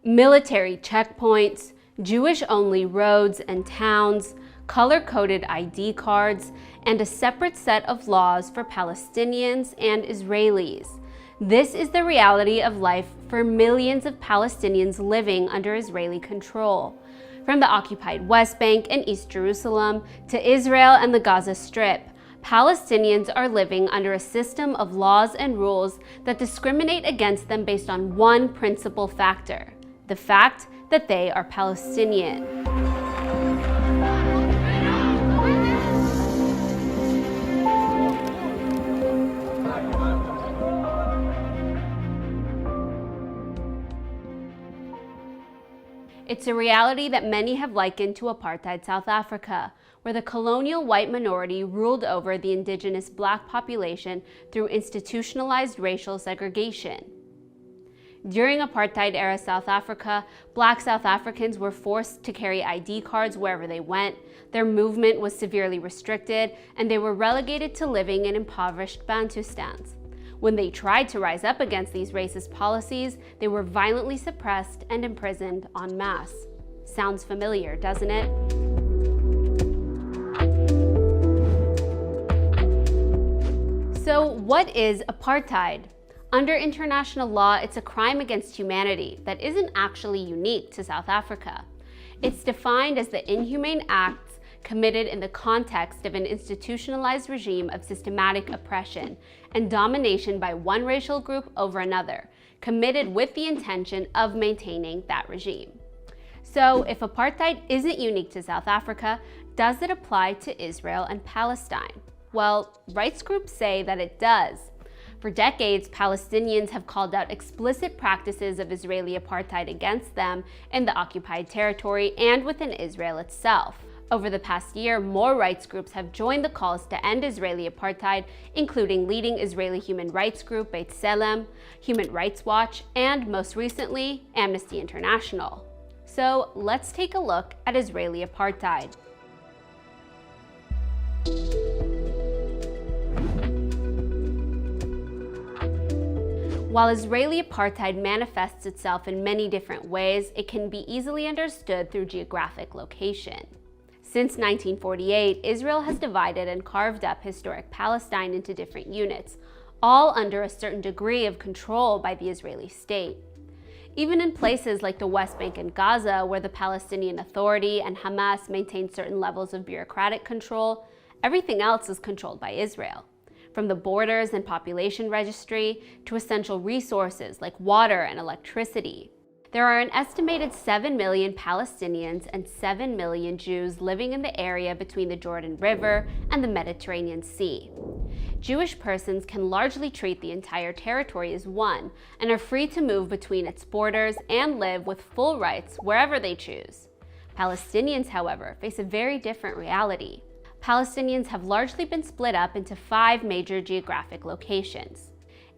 Military checkpoints, Jewish-only roads and towns, color-coded ID cards, and a separate set of laws for Palestinians and Israelis. This is the reality of life for millions of Palestinians living under Israeli control. From the occupied West Bank and East Jerusalem to Israel and the Gaza Strip, Palestinians are living under a system of laws and rules that discriminate against them based on one principal factor: the fact that they are Palestinian. It's a reality that many have likened to apartheid South Africa, where the colonial white minority ruled over the indigenous black population through institutionalized racial segregation. During apartheid-era South Africa, black South Africans were forced to carry ID cards wherever they went, their movement was severely restricted, and they were relegated to living in impoverished Bantustans. When they tried to rise up against these racist policies, they were violently suppressed and imprisoned en masse. Sounds familiar, doesn't it? So what is apartheid? Under international law, it's a crime against humanity that isn't actually unique to South Africa. It's defined as the inhumane acts committed in the context of an institutionalized regime of systematic oppression and domination by one racial group over another, committed with the intention of maintaining that regime. So, if apartheid isn't unique to South Africa, does it apply to Israel and Palestine? Well, rights groups say that it does. For decades, Palestinians have called out explicit practices of Israeli apartheid against them in the occupied territory and within Israel itself. Over the past year, more rights groups have joined the calls to end Israeli apartheid, including leading Israeli human rights group Is.ra.el, Human Rights Watch, and most recently, Amnesty International. So let's take a look at Israeli apartheid. While Israeli apartheid manifests itself in many different ways, it can be easily understood through geographic location. Since 1948, Israel has divided and carved up historic Palestine into different units, all under a certain degree of control by the Israeli state. Even in places like the West Bank and Gaza, where the Palestinian Authority and Hamas maintain certain levels of bureaucratic control, everything else is controlled by Israel. From the borders and population registry to essential resources like water and electricity. There are an estimated 7 million Palestinians and 7 million Jews living in the area between the Jordan River and the Mediterranean Sea. Jewish persons can largely treat the entire territory as one and are free to move between its borders and live with full rights wherever they choose. Palestinians, however, face a very different reality. Palestinians have largely been split up into 5 major geographic locations.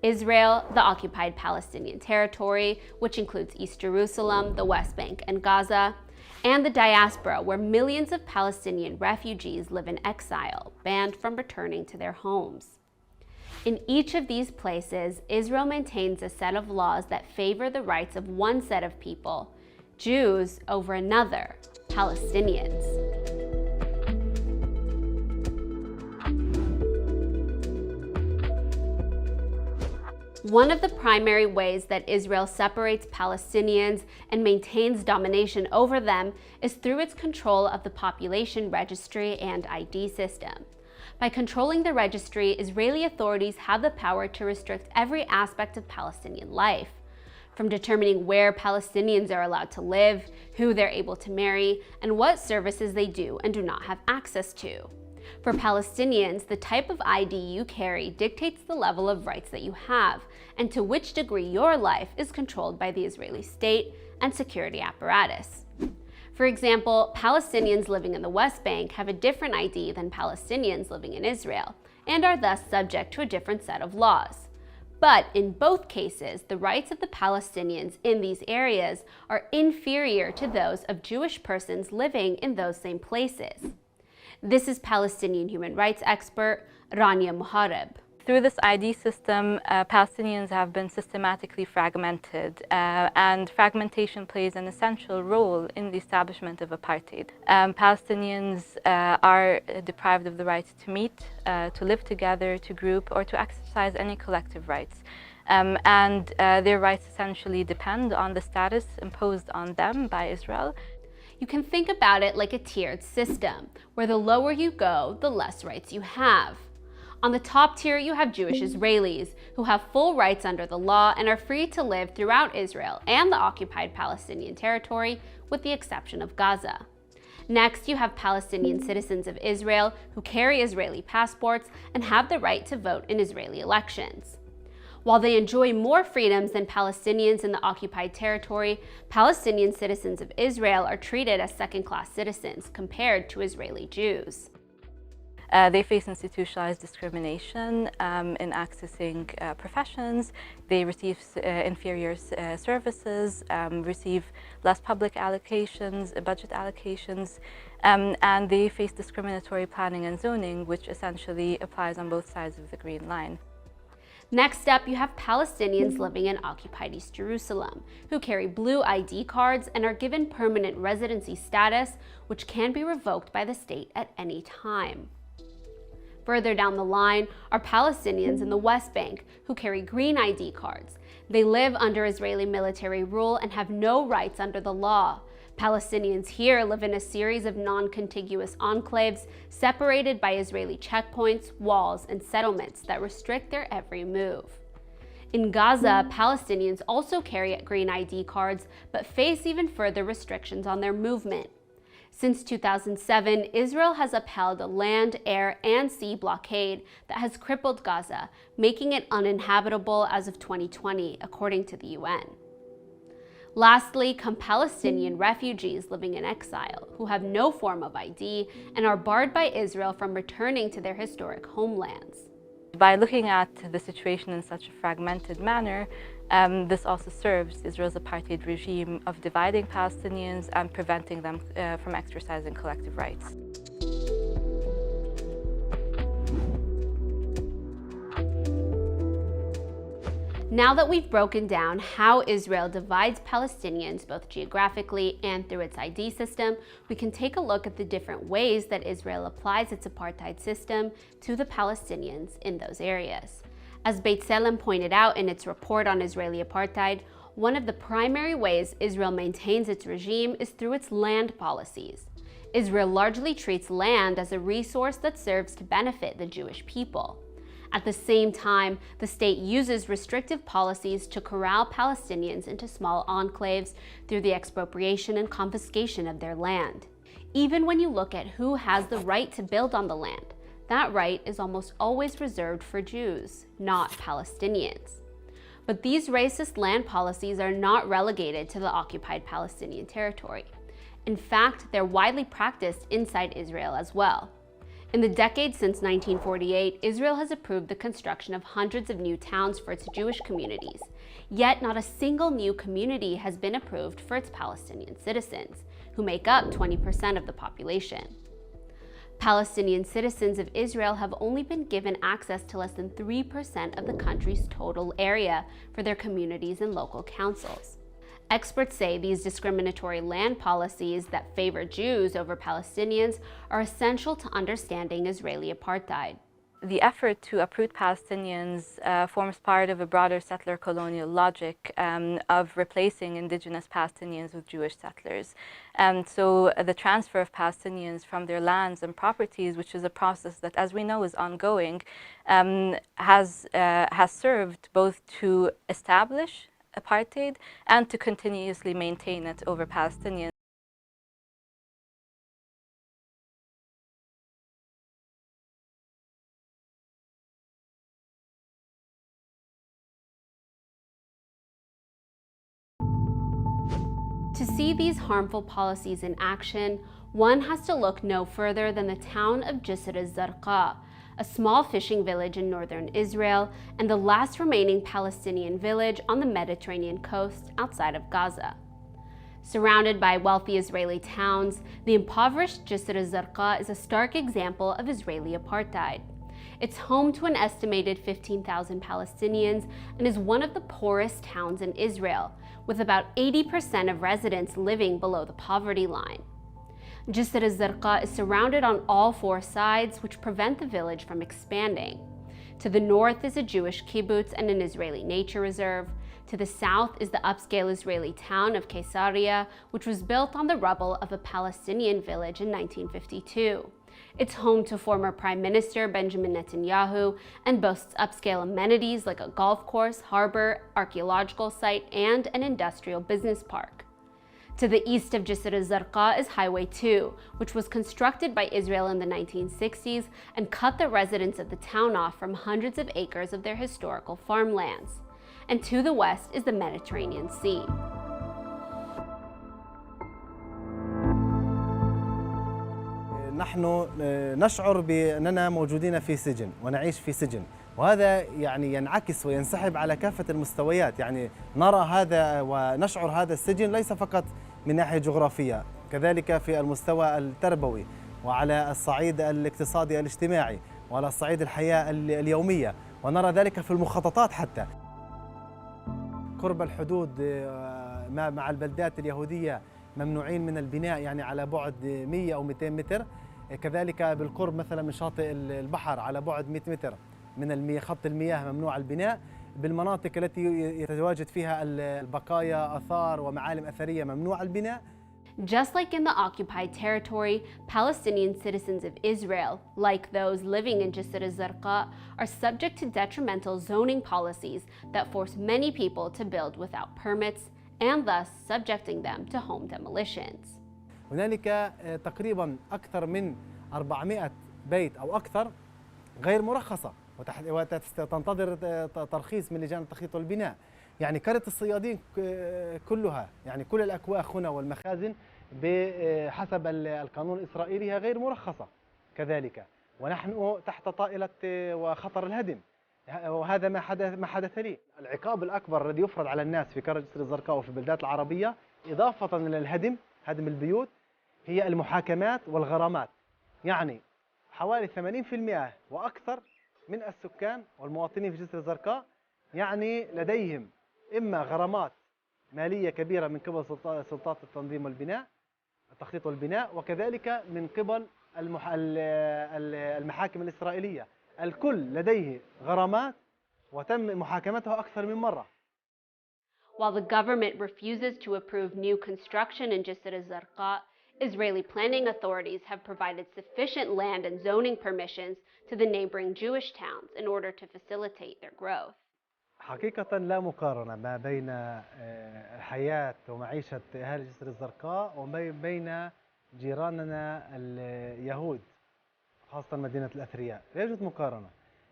Israel, the occupied Palestinian territory, which includes East Jerusalem, the West Bank, and Gaza, and the diaspora, where millions of Palestinian refugees live in exile, banned from returning to their homes. In each of these places, Israel maintains a set of laws that favor the rights of one set of people, Jews, over another, Palestinians. One of the primary ways that Israel separates Palestinians and maintains domination over them is through its control of the population registry and ID system. By controlling the registry, Israeli authorities have the power to restrict every aspect of Palestinian life, from determining where Palestinians are allowed to live, who they're able to marry, and what services they do and do not have access to. For Palestinians, the type of ID you carry dictates the level of rights that you have, and to which degree your life is controlled by the Israeli state and security apparatus. For example, Palestinians living in the West Bank have a different ID than Palestinians living in Israel, and are thus subject to a different set of laws. But in both cases, the rights of the Palestinians in these areas are inferior to those of Jewish persons living in those same places. This is Palestinian human rights expert Rania Mohareb. Through this ID system, Palestinians have been systematically fragmented, and fragmentation plays an essential role in the establishment of apartheid. Palestinians are deprived of the right to meet, to live together, to group, or to exercise any collective rights. And their rights essentially depend on the status imposed on them by Israel. You can think about it like a tiered system, where the lower you go, the less rights you have. On the top tier, you have Jewish Israelis, who have full rights under the law and are free to live throughout Israel and the occupied Palestinian territory, with the exception of Gaza. Next, you have Palestinian citizens of Israel who carry Israeli passports and have the right to vote in Israeli elections. While they enjoy more freedoms than Palestinians in the occupied territory, Palestinian citizens of Israel are treated as second-class citizens compared to Israeli Jews. They face institutionalized discrimination in accessing professions. They receive inferior services, receive less public allocations, budget allocations, and they face discriminatory planning and zoning, which essentially applies on both sides of the Green Line. Next up, you have Palestinians living in occupied East Jerusalem, who carry blue ID cards and are given permanent residency status, which can be revoked by the state at any time. Further down the line are Palestinians in the West Bank who carry green ID cards. They live under Israeli military rule and have no rights under the law. Palestinians here live in a series of non-contiguous enclaves separated by Israeli checkpoints, walls, and settlements that restrict their every move. In Gaza, Palestinians also carry green ID cards but face even further restrictions on their movement. Since 2007, Israel has upheld a land, air, and sea blockade that has crippled Gaza, making it uninhabitable as of 2020, according to the UN. Lastly, come Palestinian refugees living in exile, who have no form of ID and are barred by Israel from returning to their historic homelands. By looking at the situation in such a fragmented manner, this also serves Israel's apartheid regime of dividing Palestinians and preventing them from exercising collective rights. Now that we've broken down how Israel divides Palestinians both geographically and through its ID system, we can take a look at the different ways that Israel applies its apartheid system to the Palestinians in those areas. As B'Tselem pointed out in its report on Israeli apartheid, one of the primary ways Israel maintains its regime is through its land policies. Israel largely treats land as a resource that serves to benefit the Jewish people. At the same time, the state uses restrictive policies to corral Palestinians into small enclaves through the expropriation and confiscation of their land. Even when you look at who has the right to build on the land, that right is almost always reserved for Jews, not Palestinians. But these racist land policies are not relegated to the occupied Palestinian territory. In fact, they're widely practiced inside Israel as well. In the decades since 1948, Israel has approved the construction of hundreds of new towns for its Jewish communities, yet not a single new community has been approved for its Palestinian citizens, who make up 20% of the population. Palestinian citizens of Israel have only been given access to less than 3% of the country's total area for their communities and local councils. Experts say these discriminatory land policies that favor Jews over Palestinians are essential to understanding Israeli apartheid. The effort to uproot Palestinians forms part of a broader settler colonial logic of replacing indigenous Palestinians with Jewish settlers. So the transfer of Palestinians from their lands and properties, which is a process that, as we know, is ongoing, has served both to establish apartheid and to continuously maintain it over Palestinians. To see these harmful policies in action, one has to look no further than the town of Is.ra.el, a small fishing village in northern Israel and the last remaining Palestinian village on the Mediterranean coast outside of Gaza. Surrounded by wealthy Israeli towns, the impoverished Is.ra.el is a stark example of Israeli apartheid. It's home to an estimated 15,000 Palestinians and is one of the poorest towns in Israel, with about 80% of residents living below the poverty line. Is.ra.el is surrounded on all four sides, which prevent the village from expanding. To the north is a Jewish kibbutz and an Israeli nature reserve. To the south is the upscale Israeli town of Is.ra.el, which was built on the rubble of a Palestinian village in 1952. It's home to former Prime Minister Benjamin Netanyahu and boasts upscale amenities like a golf course, harbor, archaeological site, and an industrial business park. To the east of Is.ra.el is Highway 2, which was constructed by Israel in the 1960s and cut the residents of the town off from hundreds of acres of their historical farmlands. And to the west is the Mediterranean Sea. نحن نشعر بأننا موجودين في سجن ونعيش في سجن، وهذا يعني ينعكس وينسحب على كافة المستويات. يعني نرى هذا ونشعر هذا السجن ليس فقط من ناحية جغرافية، كذلك في المستوى التربوي وعلى الصعيد الاقتصادي الاجتماعي وعلى الصعيد الحياة اليومية، ونرى ذلك في المخططات حتى. قرب الحدود مع البلدات اليهودية ممنوعين من البناء، يعني على بعد 100 أو 200 متر، كذلك بالقرب مثلا من شاطئ البحر على بعد 100 متر من خط المياه ممنوع البناء. بالمناطق التي يتواجد فيها البقايا آثار ومعالم أثرية ممنوع البناء. Just like in the occupied territory, Palestinian citizens of Israel, like those living in Is.ra.el, are subject to detrimental zoning policies that force many people to build without permits and thus subjecting them to home demolitions. هنالك تقريبا أكثر من 400 بيت أو أكثر غير مرخصة وتنتظر ترخيص من لجان التخطيط والبناء. يعني قرية الصيادين كلها، يعني كل الأكواخ هنا والمخازن بحسب القانون الإسرائيلي هي غير مرخصة كذلك، ونحن تحت طائلة وخطر الهدم، وهذا ما حدث لي. العقاب الأكبر الذي يفرض على الناس في قرية جسر وفي البلدات العربية إضافة إلى الهدم، هدم البيوت، هي المحاكمات والغرامات. يعني حوالي 80% وأكثر من السكان والمواطنين في جسر يعني لديهم إما غرامات مالية كبيرة من قبل سلطات التنظيم والبناء، التخطيط والبناء، وكذلك من قبل المحاكم الإسرائيلية. الكل لديه غرامات وتم محاكمتها أكثر من مرة. While the government refuses to approve new construction in Is.ra.el, Israeli planning authorities have provided sufficient land and zoning permissions to the neighboring Jewish towns in order to facilitate their growth. حقيقة لا مقارنة ما بين الحياة ومعيشة أهل جسر وبين جيراننا اليهود، خاصة مدينة الأثرياء. لا يوجد مقارنة،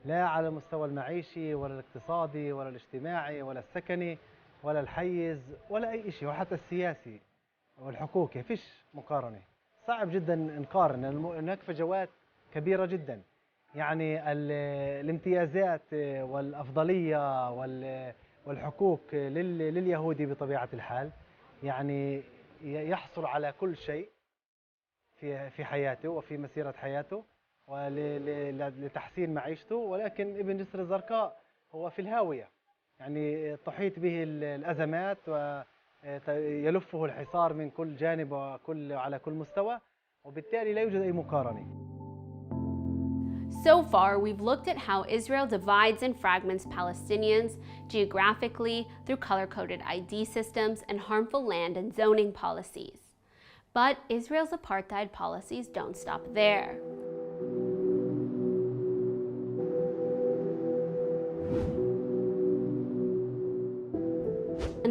لا على المستوى المعيشي ولا الاقتصادي ولا الاجتماعي ولا السكني ولا الحيز ولا أي شيء، وحتى السياسي والحقوقي فيش مقارنة. صعب جدا نقارن، هناك فجوات كبيرة جدا. يعني الامتيازات والأفضلية والحقوق لليهودي بطبيعة الحال يعني يحصل على كل شيء في حياته وفي مسيرة حياته ولتحسين معيشته، ولكن ابن جسر الزرقاء هو في الهاوية، يعني تحيط به الأزمات ويلفه الحصار من كل جانب وعلى كل مستوى، وبالتالي لا يوجد أي مقارنة. So far, we've looked at how Israel divides and fragments Palestinians geographically through color-coded ID systems and harmful land and zoning policies. But Israel's apartheid policies don't stop there.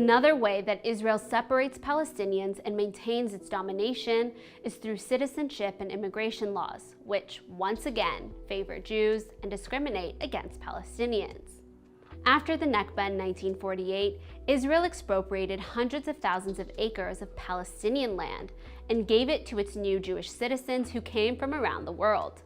Another way that Israel separates Palestinians and maintains its domination is through citizenship and immigration laws, which, once again, favor Jews and discriminate against Palestinians. After the Nakba in 1948, Israel expropriated hundreds of thousands of acres of Palestinian land and gave it to its new Jewish citizens who came from around the world.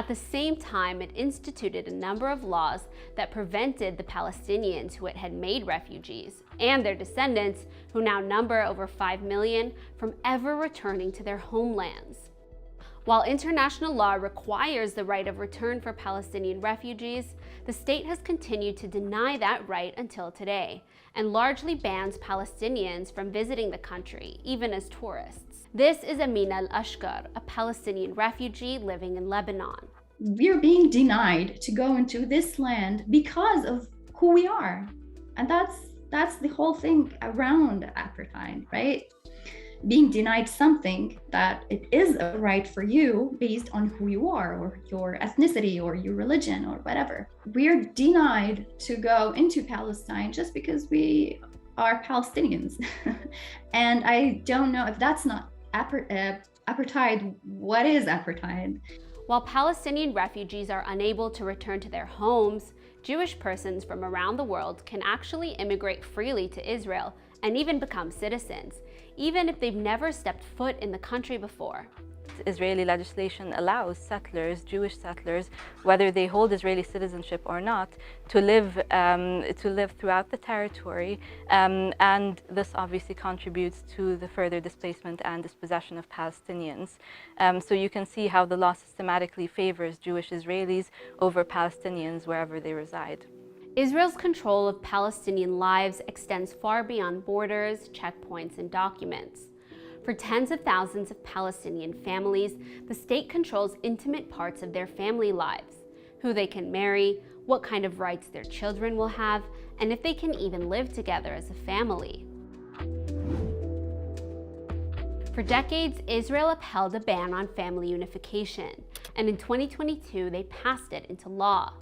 At the same time, it instituted a number of laws that prevented the Palestinians who it had made refugees and their descendants, who now number over 5 million, from ever returning to their homelands. While international law requires the right of return for Palestinian refugees, the state has continued to deny that right until today, and largely bans Palestinians from visiting the country, even as tourists. This is Amina al-Ashkar, a Palestinian refugee living in Lebanon. We're being denied to go into this land because of who we are. And that's the whole thing around apartheid, right? Being denied something that it is a right for you based on who you are or your ethnicity or your religion or whatever. We're denied to go into Palestine just because we are Palestinians. And I don't know if that's not apartheid. What is apartheid? While Palestinian refugees are unable to return to their homes, Jewish persons from around the world can actually immigrate freely to Israel and even become citizens, even if they've never stepped foot in the country before. Israeli legislation allows settlers, Jewish settlers, whether they hold Israeli citizenship or not, to live throughout the territory, and this obviously contributes to the further displacement and dispossession of Palestinians. So you can see how the law systematically favors Jewish Israelis over Palestinians wherever they reside. Israel's control of Palestinian lives extends far beyond borders, checkpoints, and documents. For tens of thousands of Palestinian families, the state controls intimate parts of their family lives: who they can marry, what kind of rights their children will have, and if they can even live together as a family. For decades, Israel upheld a ban on family unification, and in 2022, they passed it into law.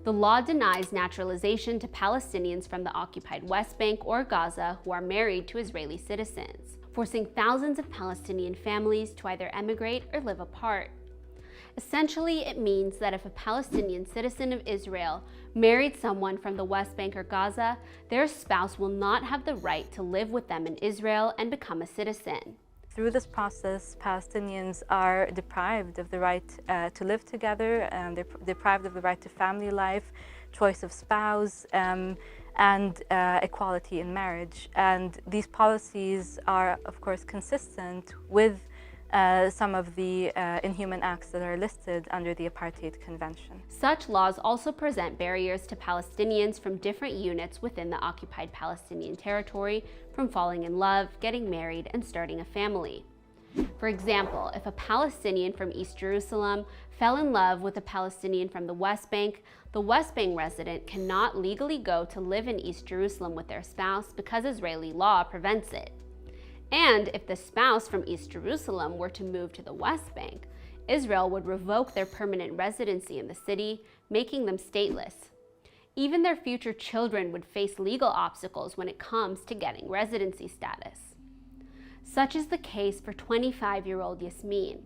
The law denies naturalization to Palestinians from the occupied West Bank or Gaza who are married to Israeli citizens, forcing thousands of Palestinian families to either emigrate or live apart. Essentially, it means that if a Palestinian citizen of Israel married someone from the West Bank or Gaza, their spouse will not have the right to live with them in Israel and become a citizen. Through this process, Palestinians are deprived of the right to live together, they're deprived of the right to family life, choice of spouse, and equality in marriage. And these policies are, of course, consistent with some of the inhuman acts that are listed under the Apartheid Convention. Such laws also present barriers to Palestinians from different units within the occupied Palestinian territory from falling in love, getting married, and starting a family. For example, if a Palestinian from East Jerusalem fell in love with a Palestinian from the West Bank, the West Bank resident cannot legally go to live in East Jerusalem with their spouse because Israeli law prevents it. And if the spouse from East Jerusalem were to move to the West Bank, Israel would revoke their permanent residency in the city, making them stateless. Even their future children would face legal obstacles when it comes to getting residency status. Such is the case for 25-year-old Yasmin.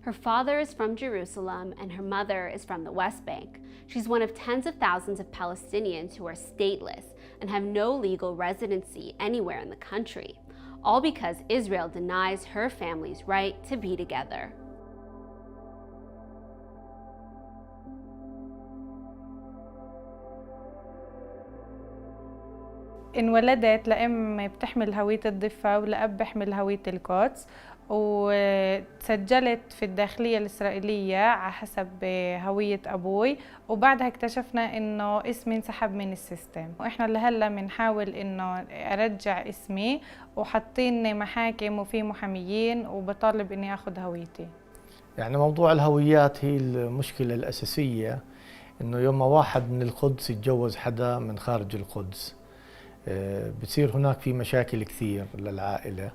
Her father is from Jerusalem and her mother is from the West Bank. She's one of tens of thousands of Palestinians who are stateless and have no legal residency anywhere in the country, all because Israel denies her family's right to be together. انولدت لأم بتحمل هوية الضفة ولأب بحمل هوية القدس، وتسجلت في الداخلية الإسرائيلية على حسب هوية أبوي، وبعدها اكتشفنا إنه اسمي انسحب من السيستم، وإحنا لهلا بنحاول إنه أرجع اسمي، وحاطين محاكم وفي محاميين وبطالب إني أخذ هويتي. يعني موضوع الهويات هي المشكلة الأساسية، إنه يوم واحد من القدس يتجوز حدا من خارج القدس بتصير هناك في مشاكل كثير للعائلة،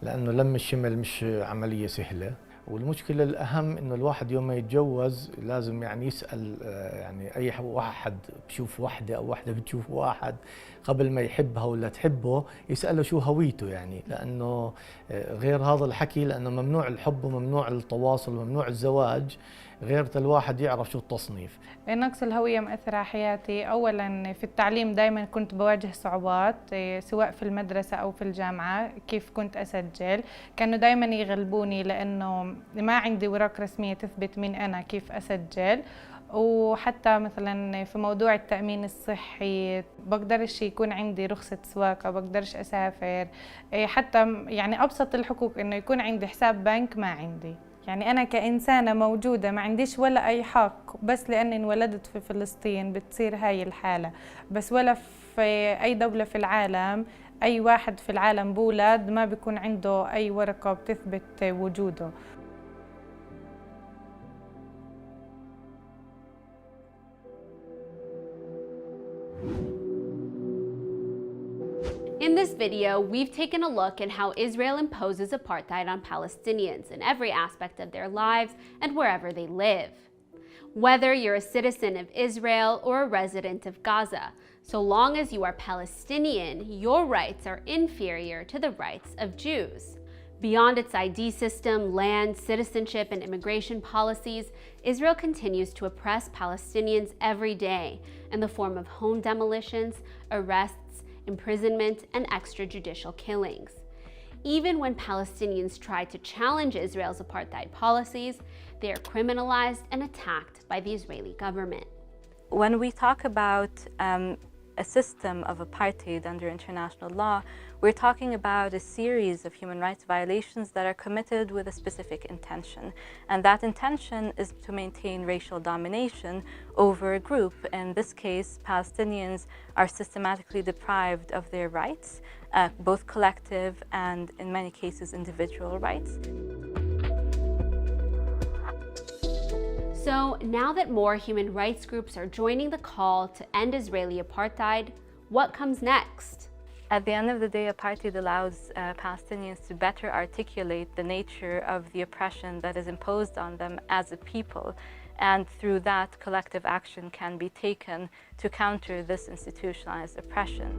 لأنه لم الشمل مش عملية سهلة. والمشكلة الأهم إنه الواحد يوم ما يتجوز لازم يعني يسأل، يعني أي واحد بشوف وحدة أو وحدة بتشوف واحد قبل ما يحبها ولا تحبه يسأله شو هويته، يعني لأنه غير هذا الحكي، لأنه ممنوع الحب وممنوع التواصل وممنوع الزواج غير الواحد يعرف شو التصنيف. نقص الهوية مأثر على حياتي. أولاً في التعليم دايماً كنت بواجه صعوبات، سواء في المدرسة أو في الجامعة. كيف كنت أسجل؟ كانوا دايماً يغلبوني لأنه ما عندي وراق رسمية تثبت مين أنا، كيف أسجل. وحتى مثلاً في موضوع التأمين الصحي بقدرش يكون عندي رخصة سواقة، بقدرش أسافر، حتى يعني أبسط الحقوق إنه يكون عندي حساب بنك ما عندي. يعني أنا كإنسانة موجودة ما عنديش ولا أي حق، بس لأني انولدت في فلسطين بتصير هاي الحالة. بس ولا في أي دولة في العالم أي واحد في العالم بولد ما بيكون عنده أي ورقة بتثبت وجوده. In this video, we've taken a look at how Israel imposes apartheid on Palestinians in every aspect of their lives and wherever they live. Whether you're a citizen of Israel or a resident of Gaza, so long as you are Palestinian, your rights are inferior to the rights of Jews. Beyond its ID system, land, citizenship, and immigration policies, Israel continues to oppress Palestinians every day in the form of home demolitions, arrests, imprisonment, and extrajudicial killings. Even when Palestinians try to challenge Israel's apartheid policies, they are criminalized and attacked by the Israeli government. When we talk about a system of apartheid under international law, we're talking about a series of human rights violations that are committed with a specific intention. And that intention is to maintain racial domination over a group. In this case, Palestinians are systematically deprived of their rights, both collective and, in many cases, individual rights. So now that more human rights groups are joining the call to end Israeli apartheid, what comes next? At the end of the day, apartheid allows Palestinians to better articulate the nature of the oppression that is imposed on them as a people. And through that, collective action can be taken to counter this institutionalized oppression.